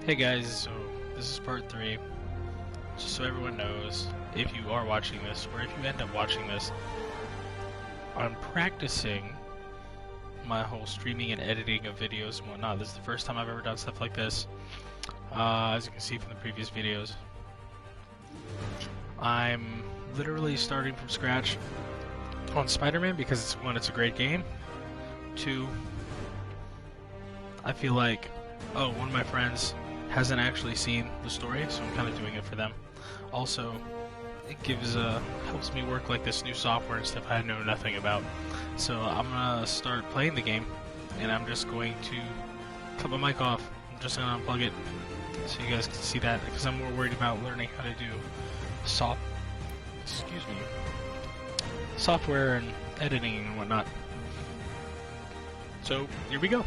Hey guys, so this is part 3. Just so everyone knows, if you are watching this, or if you end up watching this, I'm practicing my whole streaming and editing of videos and whatnot. This is the first time I've ever done stuff like this. As you can see from the previous videos, I'm literally starting from scratch on Spiderman because it's a great game. 2, I feel like, one of my friends hasn't actually seen the story, so I'm kind of doing it for them. Also, it gives helps me work like this new software and stuff I know nothing about. So I'm gonna start playing the game, and I'm just going to cut my mic off. I'm just gonna unplug it so you guys can see that, because I'm more worried about learning how to do software and editing and whatnot. So here we go.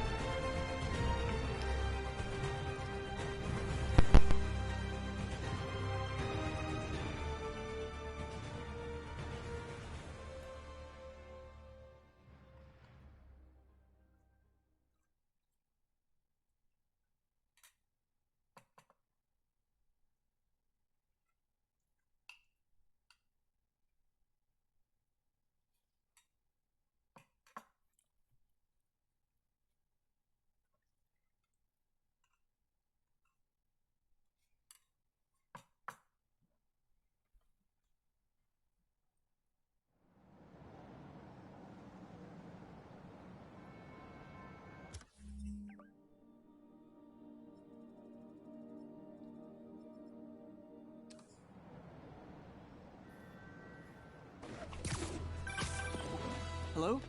Hello?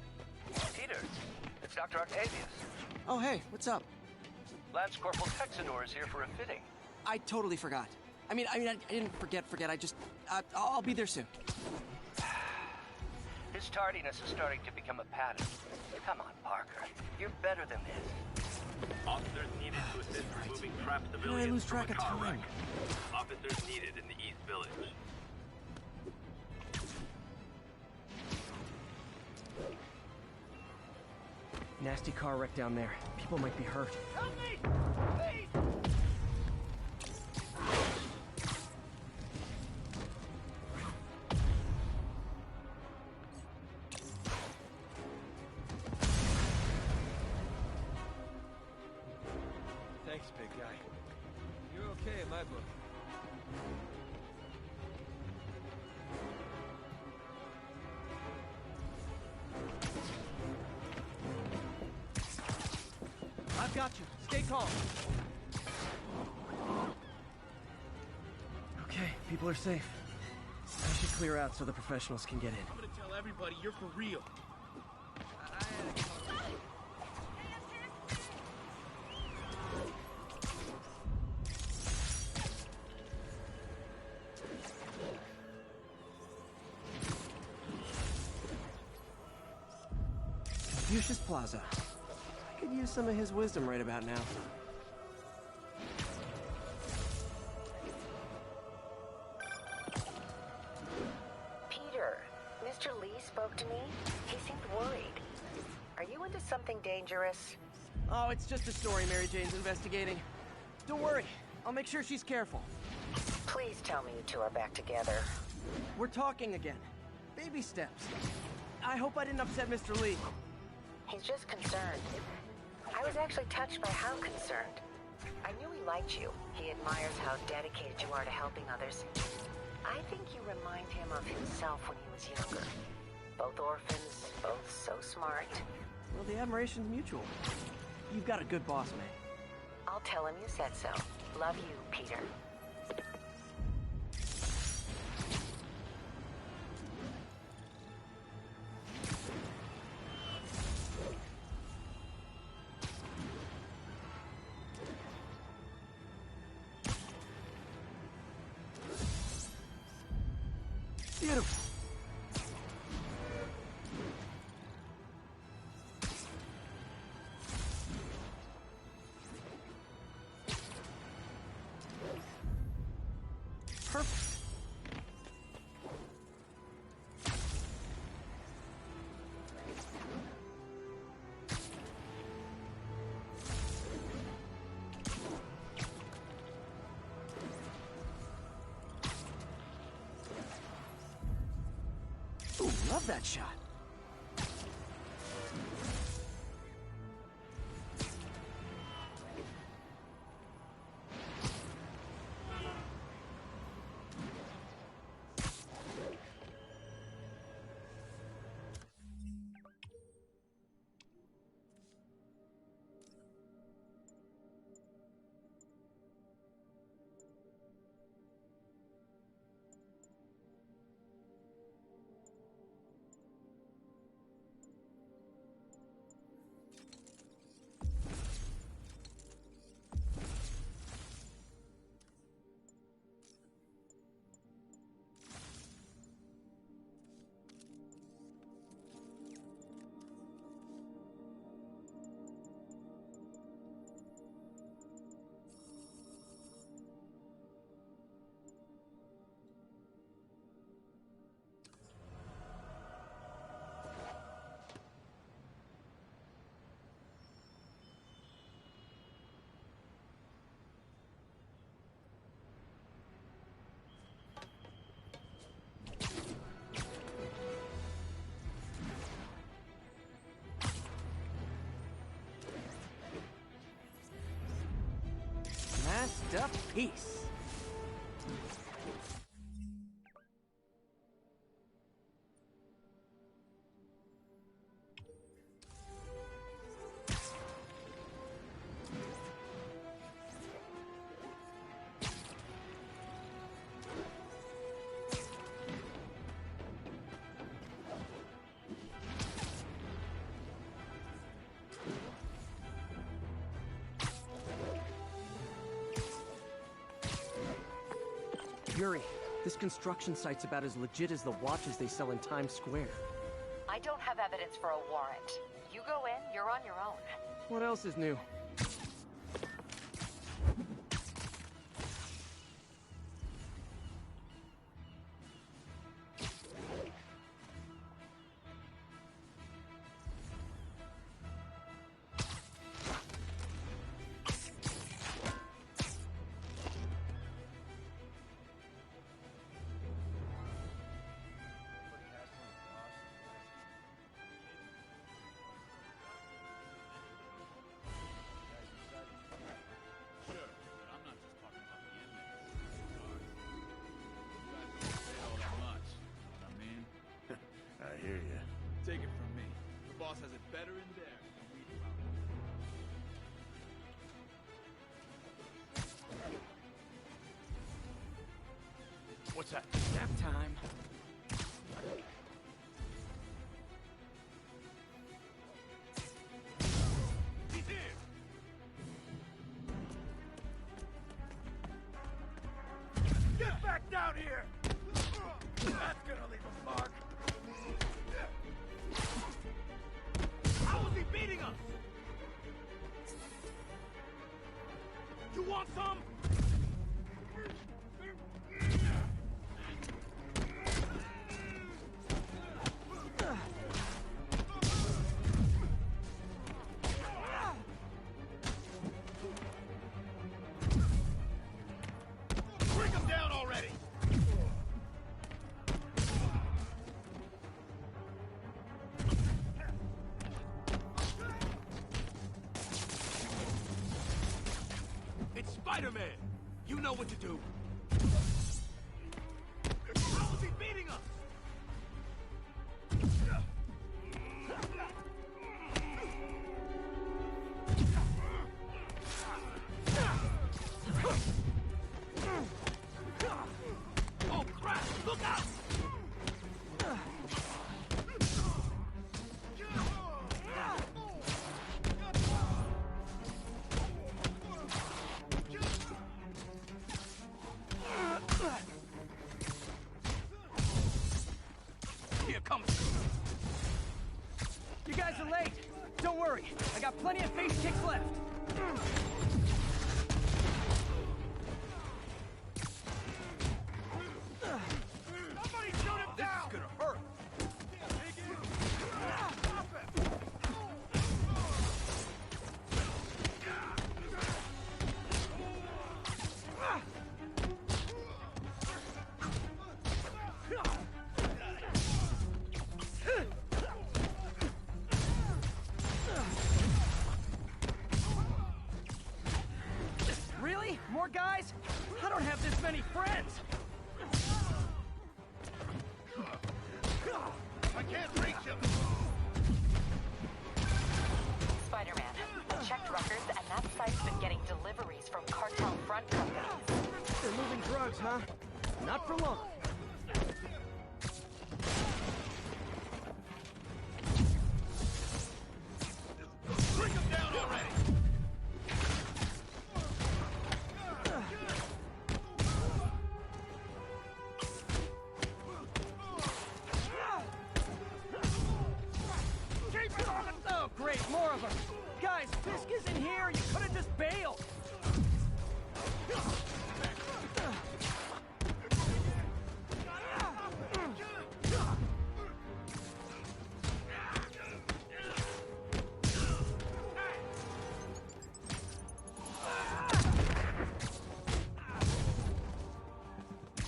Peter, it's Dr. Octavius. Oh, hey, what's up? Lance Corporal Texanor is here for a fitting. I totally forgot. I didn't forget. I'll be there soon. His tardiness is starting to become a pattern. Come on, Parker. You're better than this. Officers needed to assist removing trapped How did I civilians lose from track a of car time? wreck. Officers needed in the East Village. Nasty car wreck down there. People might be hurt. Help me! Please! Thanks, big guy. You're okay in my book. I've got you. Stay calm. Okay, people are safe. I should clear out so the professionals can get in. I'm gonna tell everybody you're for real. Confucius Plaza. I could use some of his wisdom right about now. Peter, Mr. Lee spoke to me. He seemed worried. Are you into something dangerous? Oh, it's just a story Mary Jane's investigating. Don't worry. I'll make sure she's careful. Please tell me you two are back together. We're talking again. Baby steps. I hope I didn't upset Mr. Lee. He's just concerned. I was actually touched by how concerned. I knew he liked you. He admires how dedicated you are to helping others. I think you remind him of himself when he was younger. Both orphans, both so smart. Well, the admiration's mutual. You've got a good boss, man. I'll tell him you said so. Love you, Peter. Beautiful. Perfect. love that shot. Masterpiece. Yuri, this construction site's about as legit as the watches they sell in Times Square. I don't have evidence for a warrant. You go in, you're on your own. What else is new? I hear you. Take it from me. The boss has it better in there than we do out. What's that? Nap time. He's here! Get back down here! That's gonna leave a mark. How is he beating us? You want some? Bring him down already! It's Spiderman! You know what to do! How is he beating us? Oh crap! Look out! Here comes. You guys are late. Don't worry. I got plenty of face kicks left. Somebody shoot him down! This is gonna hurt. more guys? I don't have this many friends. I can't reach him! Spider-Man, I checked records, and that site's been getting deliveries from cartel front companies. They're moving drugs, huh? Not for long. Bring him down already! Keep it on! Oh, great, more of them. Guys, Fisk isn't here. You could have just bailed.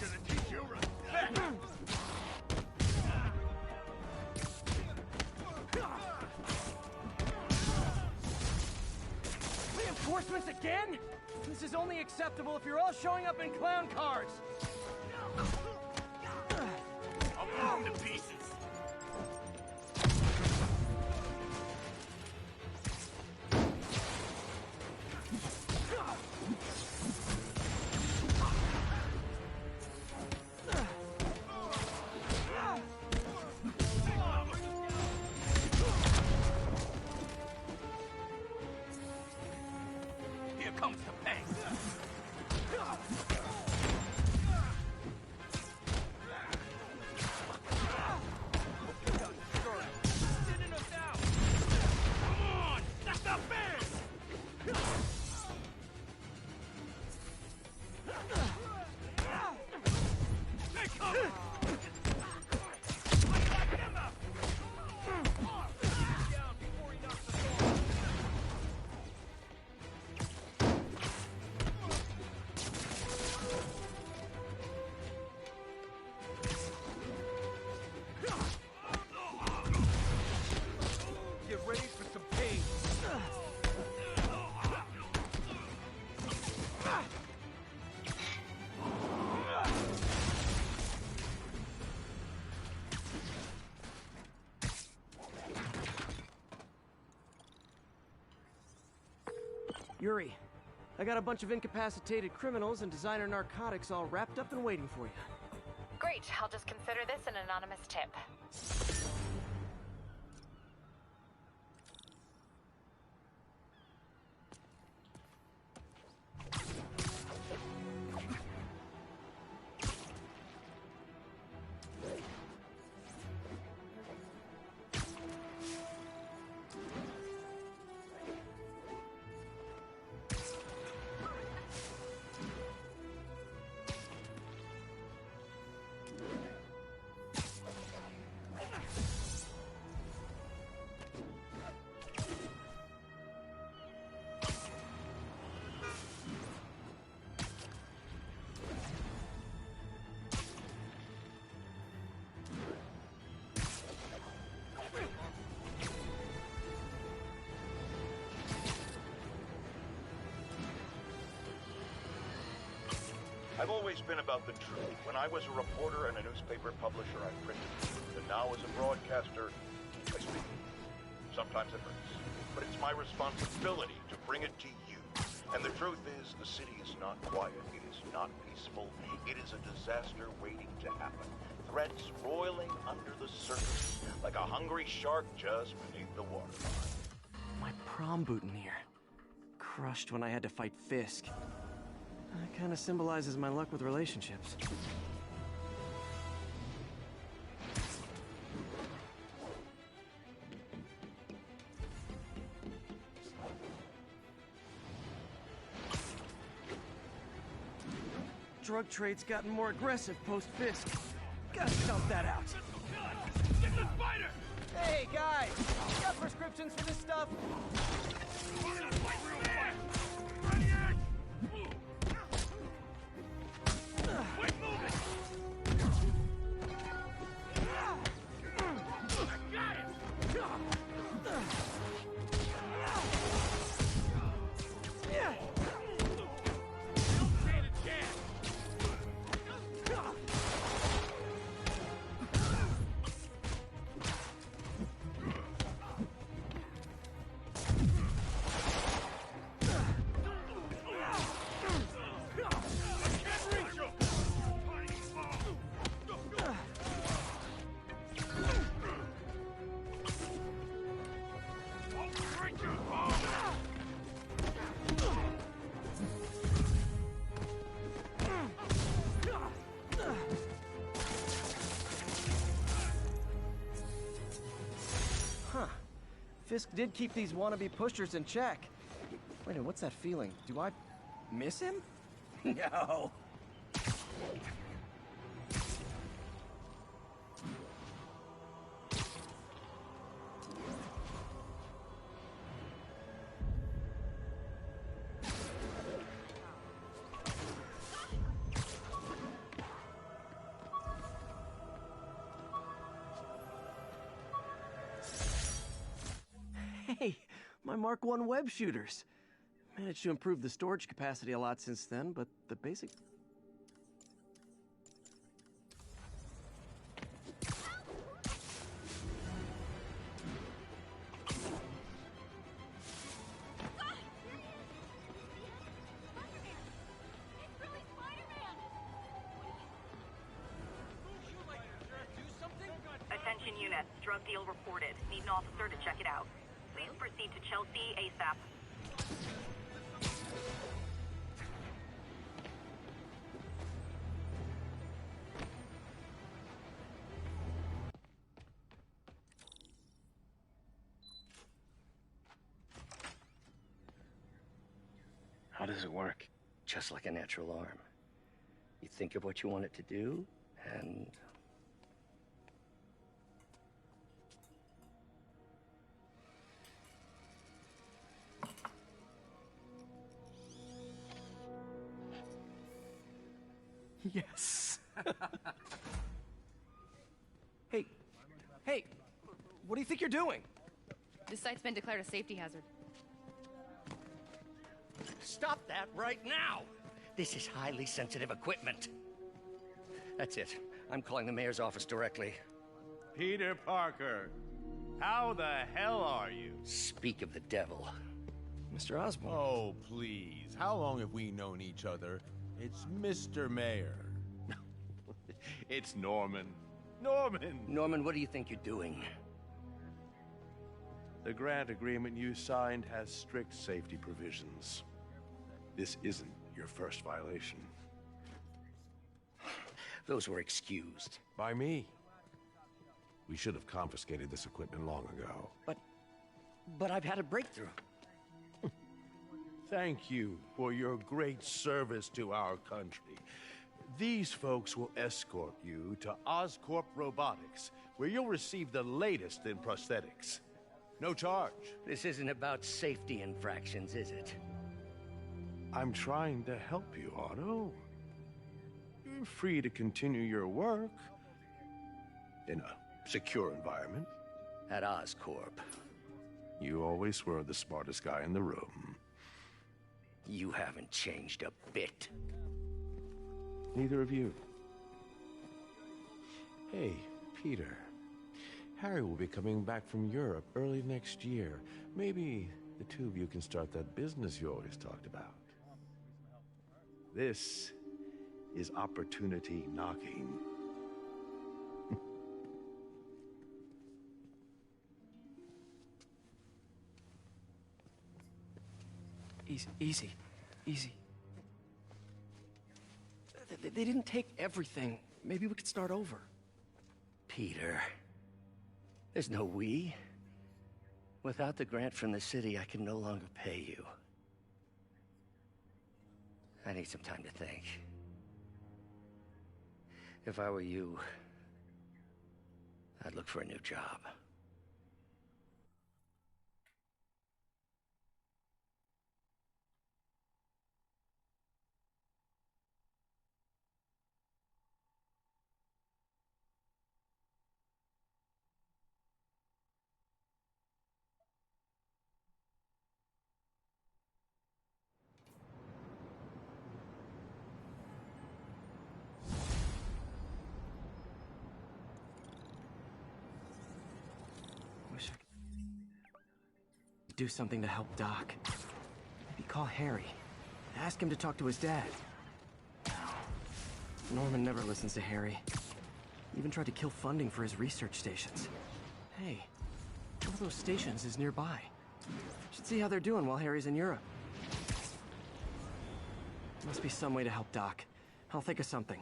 Gonna teach you respect! Reinforcements again? This is only acceptable if you're all showing up in clown cars. I'll blow him to pieces! Here comes the pain! Sending us out! Come on! That's the best! They come! Light him up! Down before he knocks us off! Get ready for some pain. Yuri, I got a bunch of incapacitated criminals and designer narcotics all wrapped up and waiting for you. Great, I'll just consider this an anonymous tip. I've always been about the truth. When I was a reporter and a newspaper publisher, I printed the truth. And now as a broadcaster, I speak. Sometimes it hurts. But it's my responsibility to bring it to you. And the truth is, the city is not quiet. It is not peaceful. It is a disaster waiting to happen. Threats roiling under the surface, like a hungry shark just beneath the waterline. My prom boutonniere. Crushed when I had to fight Fisk. That kind of symbolizes my luck with relationships. Drug trade's gotten more aggressive post-Fisk. Gotta dump that out. Get the spider! Hey, guys! You got prescriptions for this stuff? Quit moving! Got it! Fisk did keep these wannabe pushers in check. Wait a minute, what's that feeling? Do I miss him? No. Hey, my Mark I web shooters. Managed to improve the storage capacity a lot since then, but the basic... Attention unit, drug deal reported. Need an officer to check it out. Please proceed to Chelsea ASAP. How does it work? Just like a natural arm. You think of what you want it to do, and... Yes. Hey, hey, what do you think you're doing? This site's been declared a safety hazard. Stop that right now! This is highly sensitive equipment. That's it. I'm calling the mayor's office directly. Peter Parker, how the hell are you? Speak of the devil. Mr. Osborn. Oh, please. How long have we known each other? It's Mr. Mayor. It's Norman. Norman! Norman, what do you think you're doing? The grant agreement you signed has strict safety provisions. This isn't your first violation. Those were excused. By me. We should have confiscated this equipment long ago. But I've had a breakthrough. Thank you for your great service to our country. These folks will escort you to Oscorp Robotics, where you'll receive the latest in prosthetics. No charge. This isn't about safety infractions, is it? I'm trying to help you, Otto. You're free to continue your work in a secure environment. At Oscorp. You always were the smartest guy in the room. You haven't changed a bit. Neither of you. Hey, Peter. Harry will be coming back from Europe early next year. Maybe the two of you can start that business you always talked about. This is opportunity knocking. Easy. They didn't take everything. Maybe we could start over. Peter, there's no we. Without the grant from the city, I can no longer pay you. I need some time to think. If I were you, I'd look for a new job. Wish I could do something to help Doc. Maybe call Harry. Ask him to talk to his dad. Norman never listens to Harry. He even tried to kill funding for his research stations. Hey, one of those stations is nearby. Should see how they're doing while Harry's in Europe. Must be some way to help Doc. I'll think of something.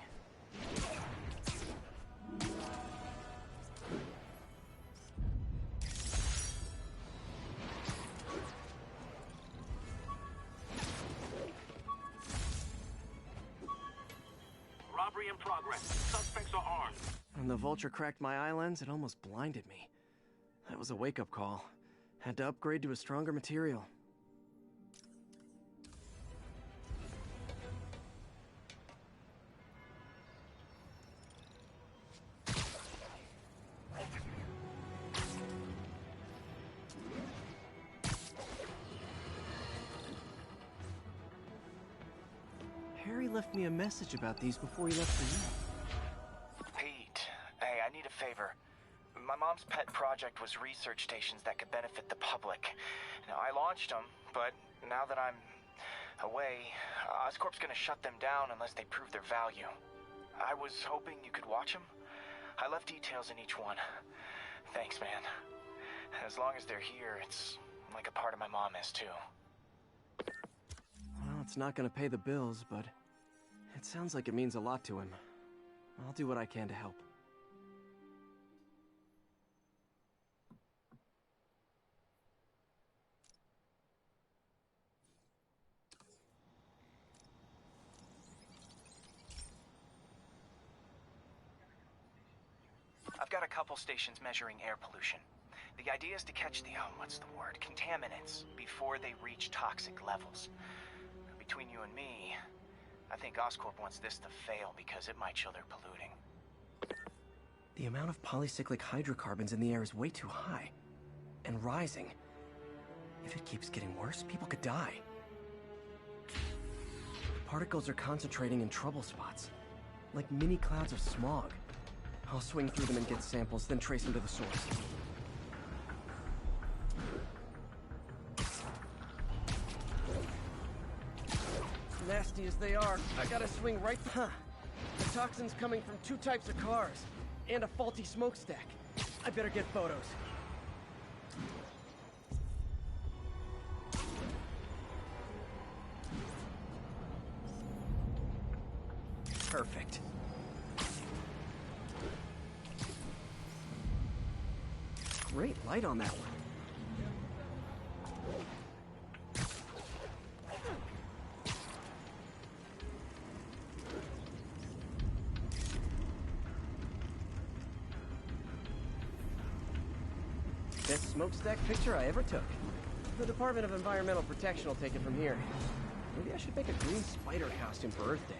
progress. Suspects are armed. When the vulture cracked my eye lens, it almost blinded me. That was a wake-up call. Had to upgrade to a stronger material. Harry left me a message about these before he left for you. Pete, hey, I need a favor. My mom's pet project was research stations that could benefit the public. Now, I launched them, but now that I'm away, Oscorp's gonna shut them down unless they prove their value. I was hoping you could watch them. I left details in each one. Thanks, man. As long as they're here, it's like a part of my mom is, too. Well, it's not gonna pay the bills, but it sounds like it means a lot to him. I'll do what I can to help. I've got a couple stations measuring air pollution. The idea is to catch the, contaminants before they reach toxic levels. Between you and me, I think Oscorp wants this to fail because it might show they're polluting. The amount of polycyclic hydrocarbons in the air is way too high. And rising. If it keeps getting worse, people could die. The particles are concentrating in trouble spots. Like mini clouds of smog. I'll swing through them and get samples, then trace them to the source. Nasty as they are, I gotta swing right... Huh. The toxin's coming from 2 types of cars. And a faulty smokestack. I better get photos. Perfect. Great light on that one. Best smokestack picture I ever took. The Department of Environmental Protection will take it from here. Maybe I should make a green spider costume for Earth Day.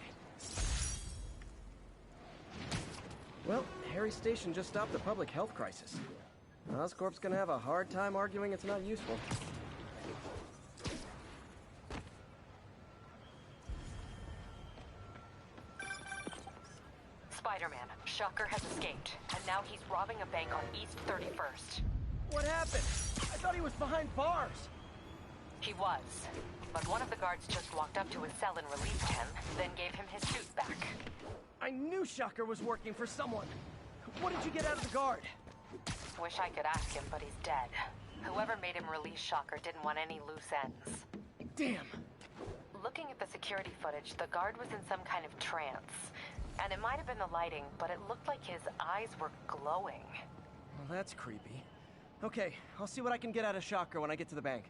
Well, Harry's station just stopped a public health crisis. Oscorp's gonna have a hard time arguing it's not useful. Spiderman, Shocker has escaped, and now he's robbing a bank on East 31st. What happened? I thought he was behind bars. He was, but one of the guards just walked up to his cell and released him, then gave him his suit back. I knew Shocker was working for someone. What did you get out of the guard? Wish I could ask him, but he's dead. Whoever made him release Shocker didn't want any loose ends. Damn. Looking at the security footage, the guard was in some kind of trance. And it might have been the lighting, but it looked like his eyes were glowing. Well, that's creepy. Okay, I'll see what I can get out of Shocker when I get to the bank.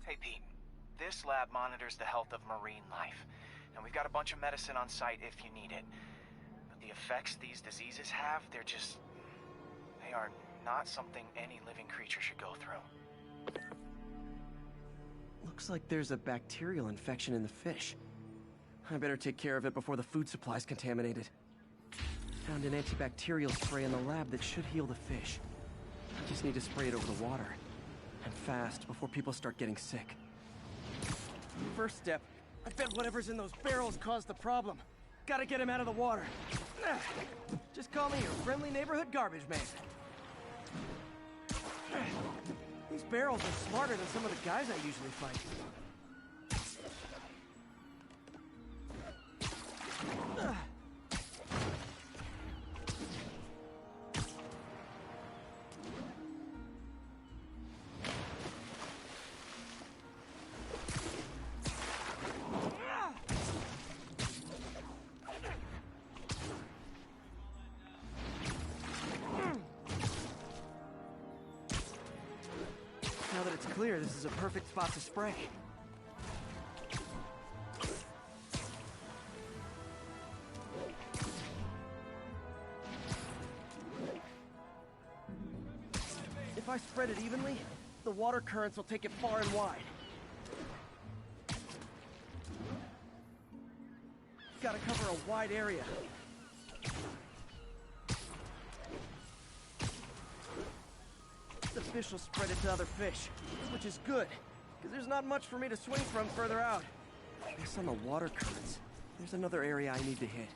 Hey, Pete. This lab monitors the health of marine life, and we've got a bunch of medicine on site if you need it. But the effects these diseases have, they are not something any living creature should go through. Looks like there's a bacterial infection in the fish. I better take care of it before the food supply's contaminated. Found an antibacterial spray in the lab that should heal the fish. I just need to spray it over the water. And fast, before people start getting sick. First step, I bet whatever's in those barrels caused the problem. Gotta get him out of the water. Just call me your friendly neighborhood garbage man. These barrels are smarter than some of the guys I usually fight. clear, this is a perfect spot to spray. If I spread it evenly, the water currents will take it far and wide. Gotta cover a wide area. The fish will spread it to other fish, which is good, because there's not much for me to swing from further out. Based on the water currents, there's another area I need to hit.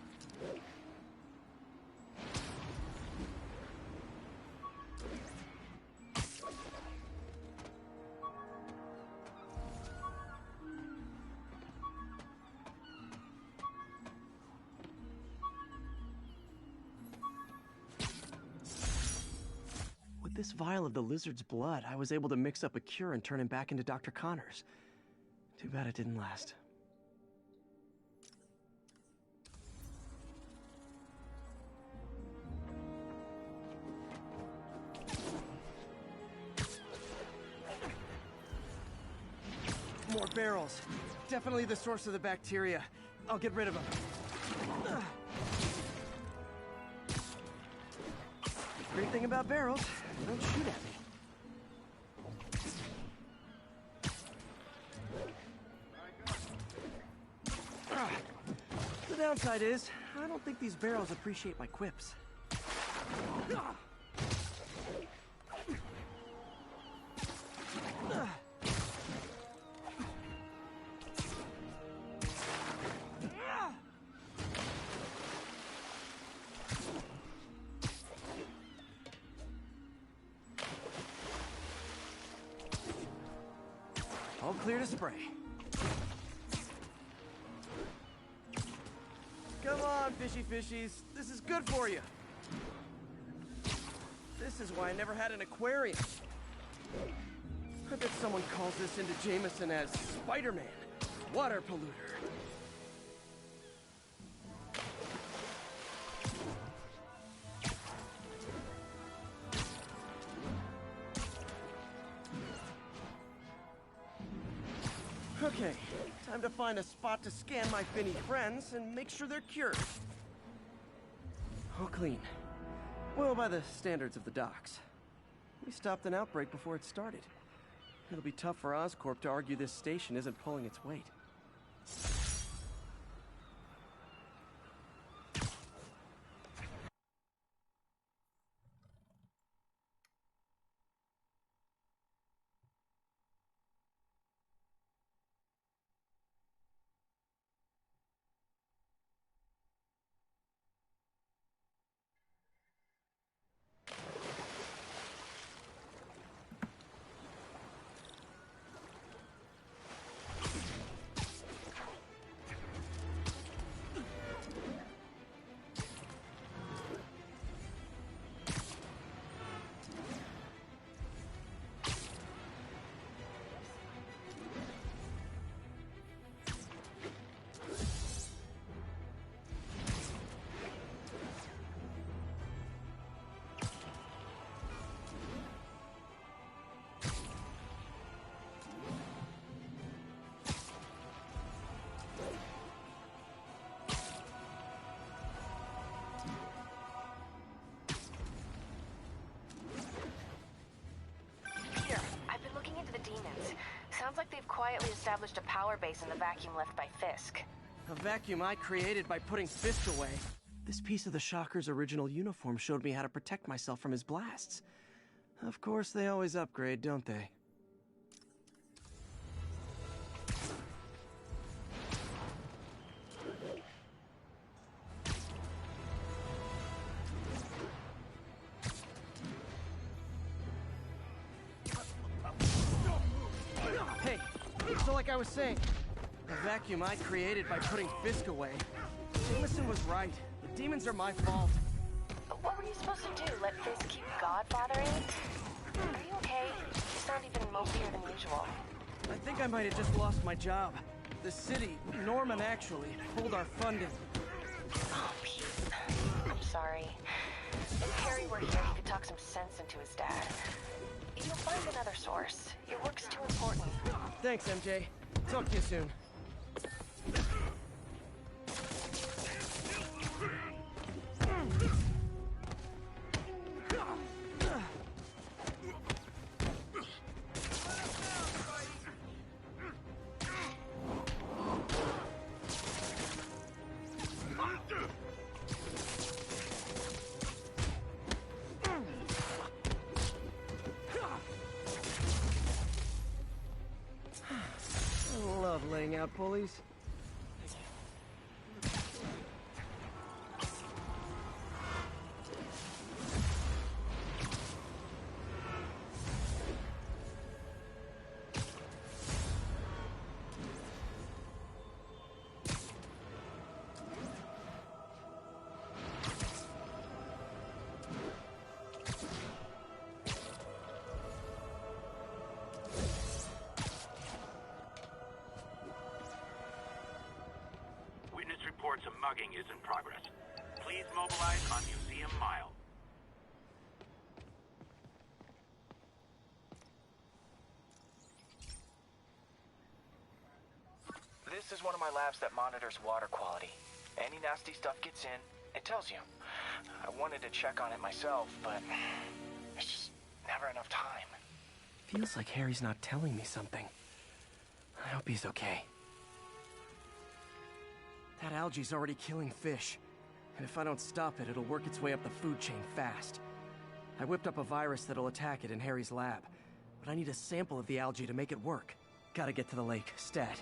With this vial of the lizard's blood, I was able to mix up a cure and turn him back into Dr. Connors. Too bad it didn't last. More barrels. Definitely the source of the bacteria. I'll get rid of them. Great thing about barrels, they don't shoot at me. The downside is, I don't think these barrels appreciate my quips. All clear to spray. Come on, fishy fishies. This is good for you. This is why I never had an aquarium. I bet someone calls this into Jameson as Spiderman, water polluter. Okay, time to find a spot to scan my finny friends and make sure they're cured. All clean. Well, by the standards of the docks. We stopped an outbreak before it started. It'll be tough for Oscorp to argue this station isn't pulling its weight. Sounds like they've quietly established a power base in the vacuum left by Fisk. A vacuum I created by putting Fisk away. This piece of the Shocker's original uniform showed me how to protect myself from his blasts. Of course, they always upgrade, don't they? Like I was saying, the vacuum I created by putting Fisk away. Jameson was right. The demons are my fault. But what were you supposed to do? Let Fisk keep godfathering? Are you okay? You sound even mopier than usual. I think I might have just lost my job. The city, Norman actually, pulled our funding. Oh, Pete. I'm sorry. If Harry were here, he could talk some sense into his dad. You'll find another source. Your work's too important. Thanks, MJ. Talk to you soon. I love laying out pulleys. Reports a mugging is in progress. Please mobilize on Museum Mile. This is one of my labs that monitors water quality. Any nasty stuff gets in, it tells you. I wanted to check on it myself, but there's just never enough time. Feels like Harry's not telling me something. I hope he's okay. That algae's already killing fish. And if I don't stop it, it'll work its way up the food chain fast. I whipped up a virus that'll attack it in Harry's lab. But I need a sample of the algae to make it work. Gotta get to the lake, stat.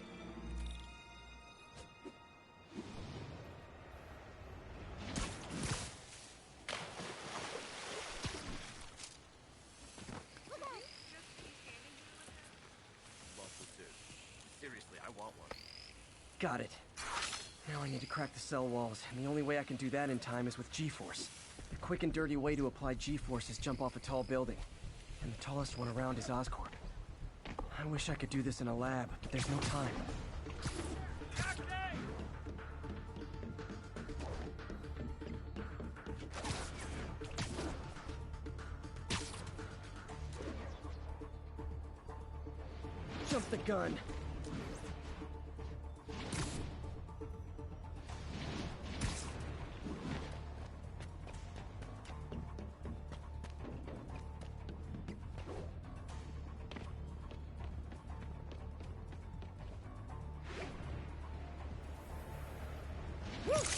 Seriously, I want one. Got it. Now I need to crack the cell walls, and the only way I can do that in time is with G-Force. The quick and dirty way to apply G-Force is jump off a tall building. And the tallest one around is Oscorp. I wish I could do this in a lab, but there's no time. Jump the gun.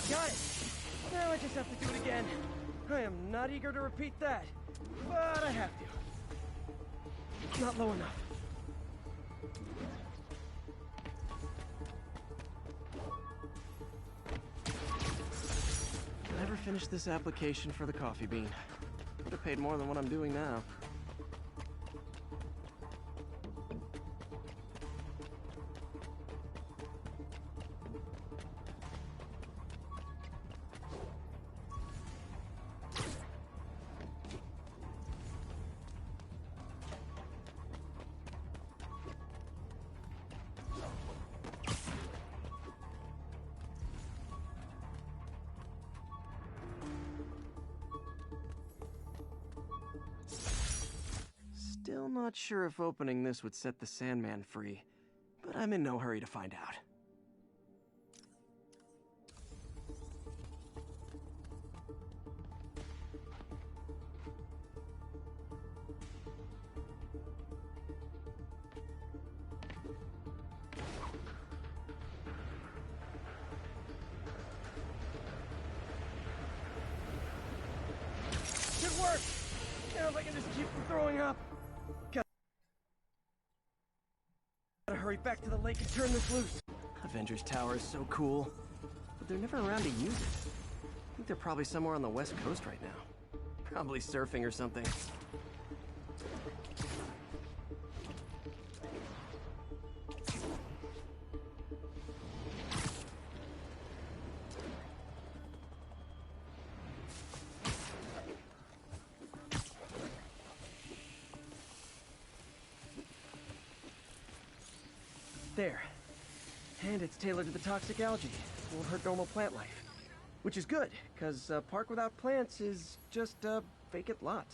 Got it! Now I just have to do it again. I am not eager to repeat that, but I have to. Not low enough. Never finished this application for the coffee bean. Would have paid more than what I'm doing now. Still not sure if opening this would set the Sandman free, but I'm in no hurry to find out. Good work! Now if I can just keep from throwing up. Gotta hurry back to the lake and turn this loose. Avengers Tower is so cool, but they're never around to use it. I think they're probably somewhere on the west coast right now. Probably surfing or something. There. And it's tailored to the toxic algae. Won't hurt normal plant life. Which is good, because a park without plants is just a vacant lot.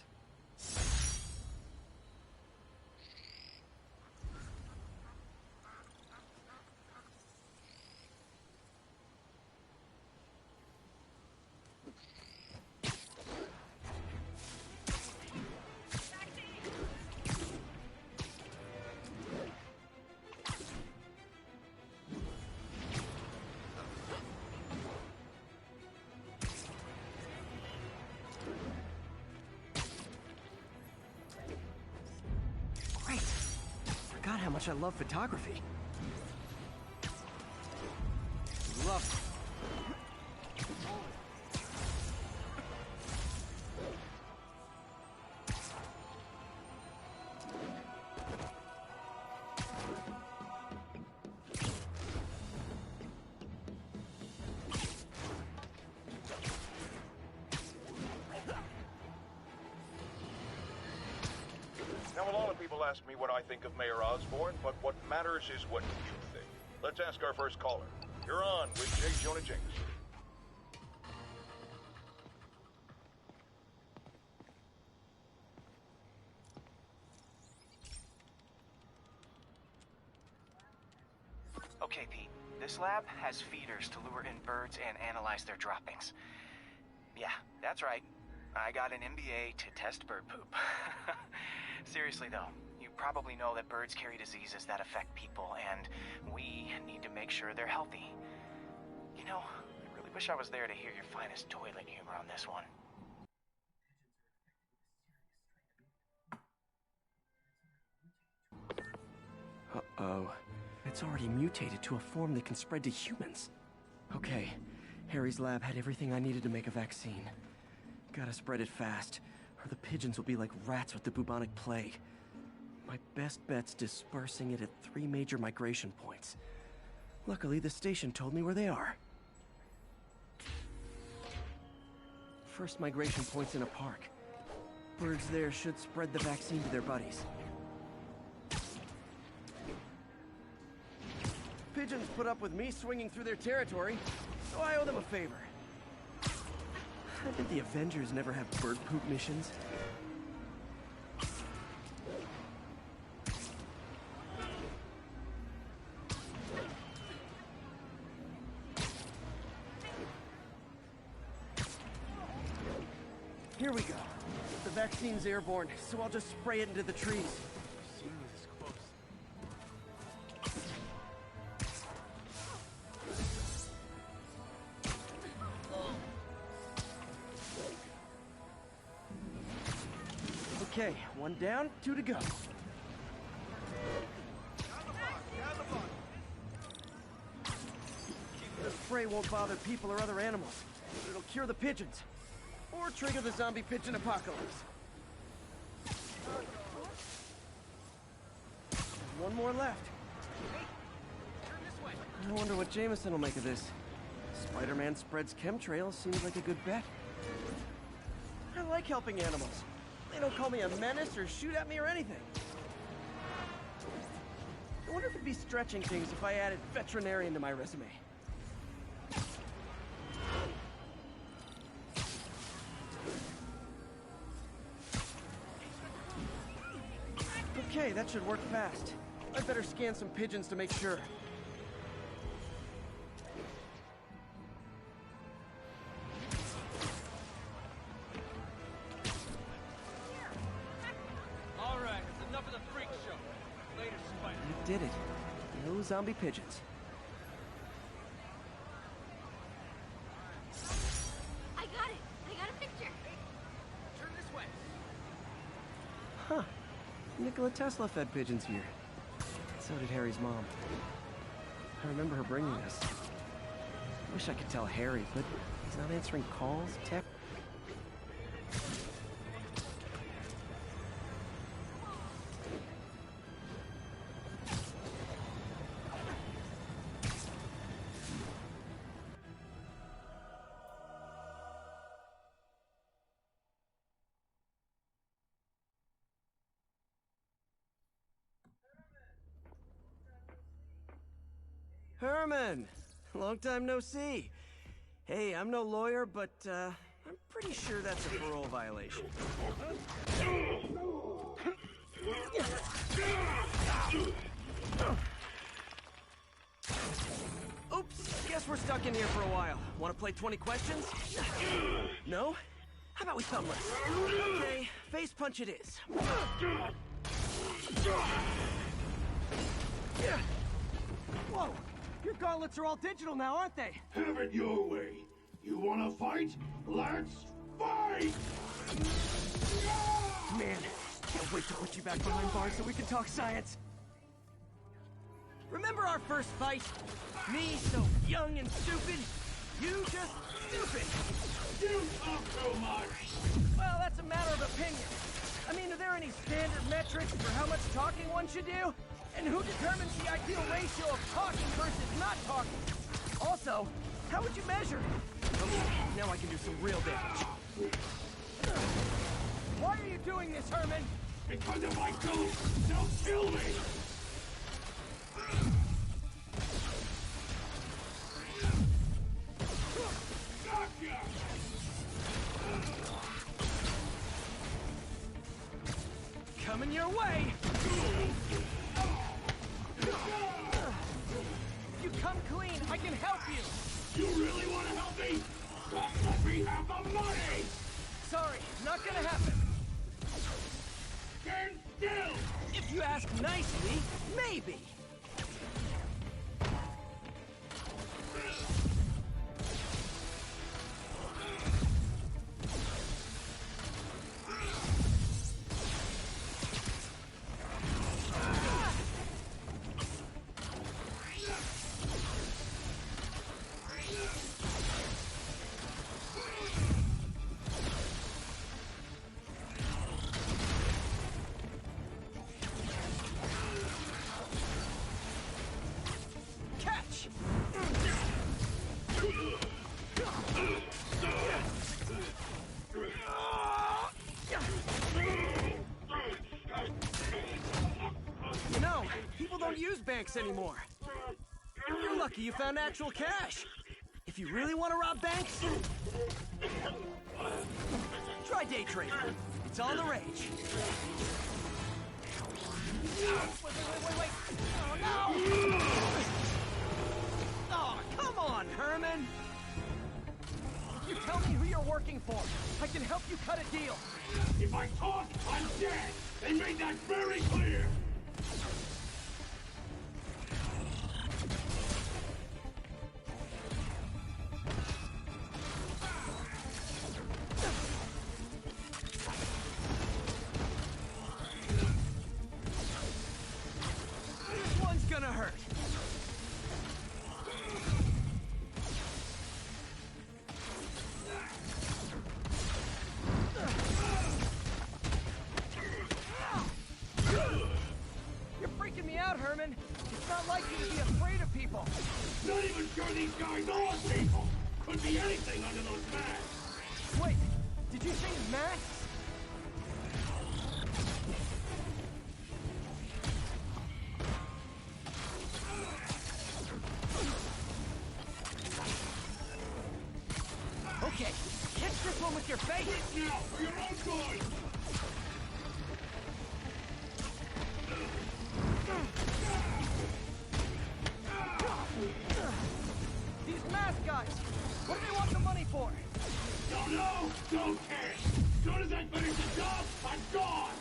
much I love photography. Love it. Now, a lot of people ask me what I think of Mayor Osborn, but what matters is what you think. Let's ask our first caller. You're on with J. Jonah Jameson. Okay, Pete. This lab has feeders to lure in birds and analyze their droppings. Yeah, that's right. I got an MBA to test bird poop. Seriously, though, you probably know that birds carry diseases that affect people, and we need to make sure they're healthy. You know, I really wish I was there to hear your finest toilet humor on this one. Uh-oh. It's already mutated to a form that can spread to humans. Okay, Harry's lab had everything I needed to make a vaccine. Gotta spread it fast, or the pigeons will be like rats with the bubonic plague. My best bet's dispersing it at 3 major migration points. Luckily, the station told me where they are. First migration point's in a park. Birds there should spread the vaccine to their buddies. Pigeons put up with me swinging through their territory, so I owe them a favor. I bet the Avengers never have bird poop missions. Here we go. The vaccine's airborne, so I'll just spray it into the trees. Okay, 1 down, 2 to go. The spray won't bother people or other animals, but it'll cure the pigeons. Or trigger the zombie pigeon apocalypse. There's 1 more left. I wonder what Jameson will make of this. Spiderman spreads chemtrails seems like a good bet. I like helping animals. They don't call me a menace or shoot at me or anything. I wonder if it'd be stretching things if I added veterinarian to my resume. Okay, that should work fast. I'd better scan some pigeons to make sure. Did it. No zombie pigeons. I got it. I got a picture. Turn this way. Huh. Nikola Tesla fed pigeons here. So did Harry's mom. I remember her bringing this. Wish I could tell Harry, but he's not answering calls, texts. Herman! Long time no see. Hey, I'm no lawyer, but, I'm pretty sure that's a parole violation. Oops, guess we're stuck in here for a while. Want to play 20 questions? No? How about we thumbless? Okay, face punch it is. Whoa! Your gauntlets are all digital now, aren't they? Have it your way. You wanna fight? Let's fight! Man, can't wait to put you back behind bars so we can talk science. Remember our first fight? Me so young and stupid, you just stupid. You talk too much! Well, that's a matter of opinion. I mean, are there any standard metrics for how much talking one should do? And who determines the ideal ratio of talking versus not talking? Also, how would you measure it? Okay, now I can do some real damage. Why are you doing this, Herman? Because if I don't, they'll kill me! Gotcha! Coming your way! You come clean, I can help you! You really want to help me? Let me have the money! Sorry, not gonna happen. Stand still! If you ask nicely, maybe. Banks anymore. You're lucky you found actual cash. If you really want to rob banks, try day trading. It's all the rage. Wait. Oh, no! Oh, come on, Herman! If you tell me who you're working for, I can help you cut a deal. If I talk, I'm dead! They made that very clear! Spiderman. It's not like you to be afraid of people. Not even sure these guys are people. Could be anything under those masks. Wait, did you say masks? Okay, catch this one with your face. Quick now, for your own good. These mask guys, what do they want the money for? Don't know, don't care. Soon as I finish the job, I'm gone.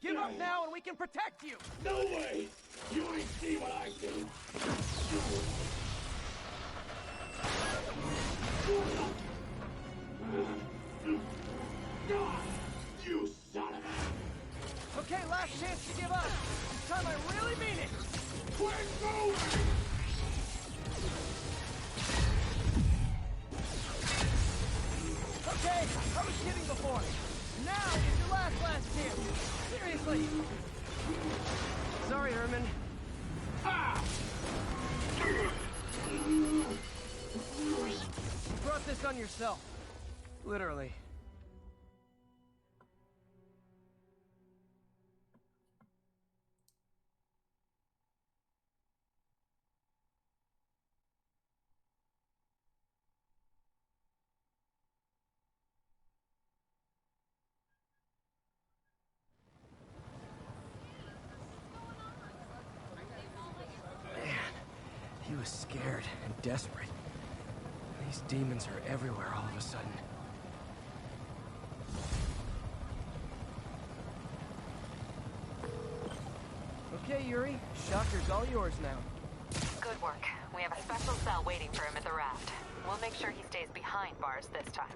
Give up now and we can protect you! No way! You ain't see what I do! You son of a... Okay, last chance to give up. This time I really mean it! Quit moving! Okay, I was kidding before. Now is your last chance. Seriously. Sorry, Herman. Ah! You brought this on yourself. Literally. He was scared and desperate. These demons are everywhere all of a sudden. Okay, Yuri. Shocker's all yours now. Good work. We have a special cell waiting for him at the raft. We'll make sure he stays behind bars this time.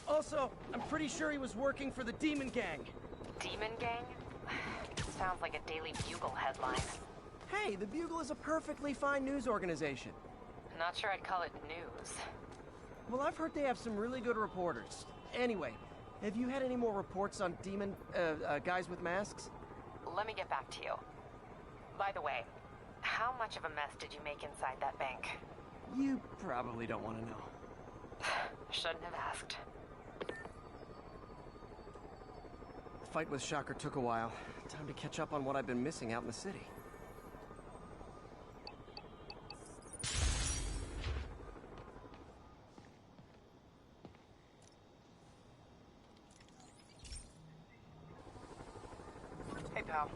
Also, I'm pretty sure he was working for the Demon Gang. Demon Gang? Sounds like a Daily Bugle headline. Hey, the Bugle is a perfectly fine news organization. Not sure I'd call it news. Well, I've heard they have some really good reporters. Anyway, have you had any more reports on demon, guys with masks? Let me get back to you. By the way, how much of a mess did you make inside that bank? You probably don't want to know. Shouldn't have asked. The fight with Shocker took a while. Time to catch up on what I've been missing out in the city. Hey, pal.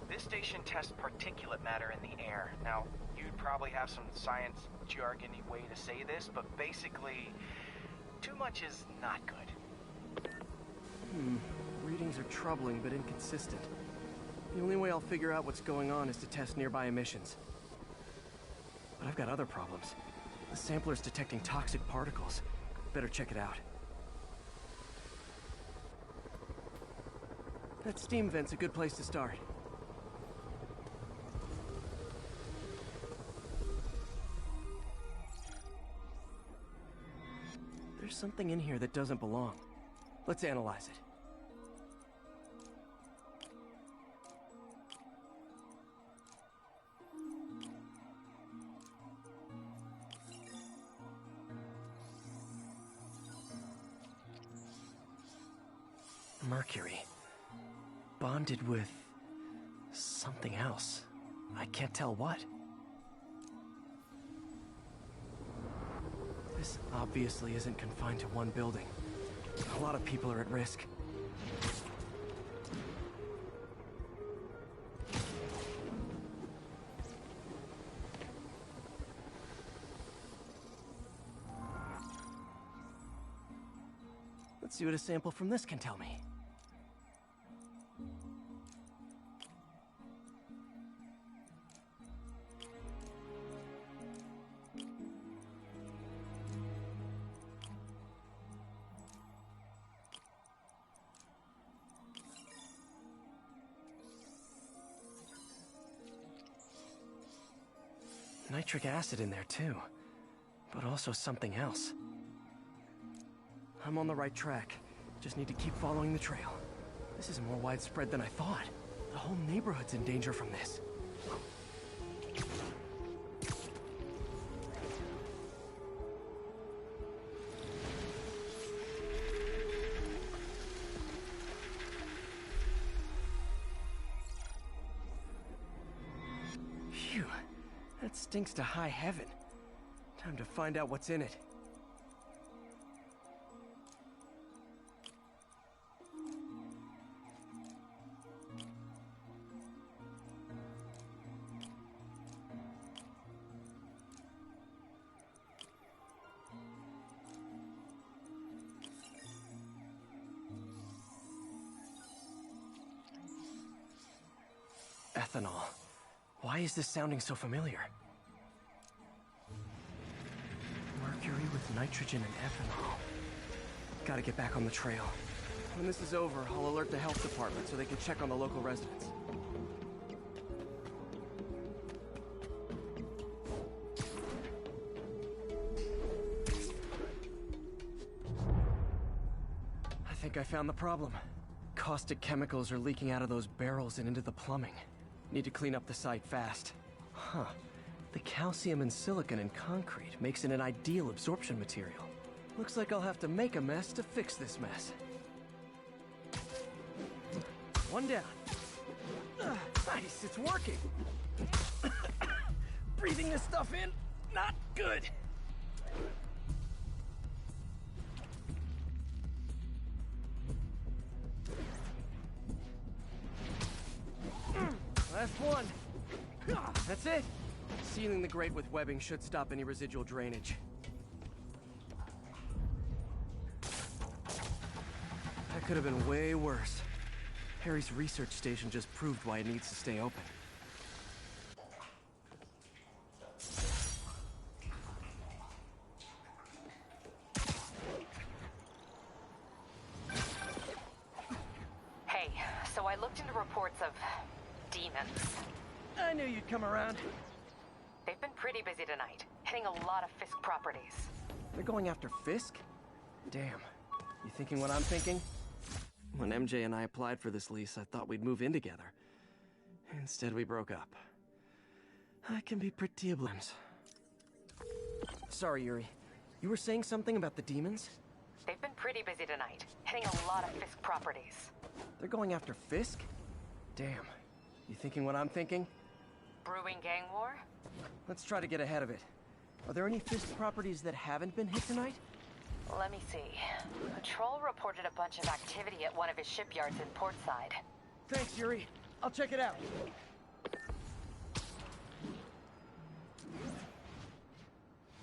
This station tests particulate matter in the air. Now, you'd probably have some science jargony way to say this, but basically, too much is not good. Readings are troubling but inconsistent. The only way I'll figure out what's going on is to test nearby emissions. But I've got other problems. The sampler's detecting toxic particles. Better check it out. That steam vent's a good place to start. There's something in here that doesn't belong. Let's analyze it. Mercury. Bonded with something else. I can't tell what. This obviously isn't confined to one building. A lot of people are at risk. Let's see what a sample from this can tell me. Nitric acid in there too, but also something else. I'm on the right track. Just need to keep following the trail. This is more widespread than I thought. The whole neighborhood's in danger from this. Phew. That stinks to high heaven. Time to find out what's in it. Ethanol. Why is this sounding so familiar? Mercury with nitrogen and ethanol. Gotta get back on the trail. When this is over, I'll alert the health department so they can check on the local residents. I think I found the problem. Caustic chemicals are leaking out of those barrels and into the plumbing. Need to clean up the site fast. Huh. The calcium and silicon in concrete makes it an ideal absorption material. Looks like I'll have to make a mess to fix this mess. One down. Nice, it's working. Breathing this stuff in, not good. Last one. That's it. Sealing the grate with webbing should stop any residual drainage. That could have been way worse. Harry's research station just proved why it needs to stay open. demons. I knew you'd come around. They've been pretty busy tonight, hitting a lot of Fisk properties. They're going after Fisk? Damn. You thinking what I'm thinking? When MJ and I applied for this lease, I thought we'd move in together. Instead, we broke up. I can be pretty oblivious. Sorry, Yuri. You were saying something about the demons? They've been pretty busy tonight, hitting a lot of Fisk properties. They're going after Fisk? Damn. You thinking what I'm thinking? Brewing gang war? Let's try to get ahead of it. Are there any Fisk properties that haven't been hit tonight? Let me see. Patrol reported a bunch of activity at one of his shipyards in Portside. Thanks, Yuri. I'll check it out.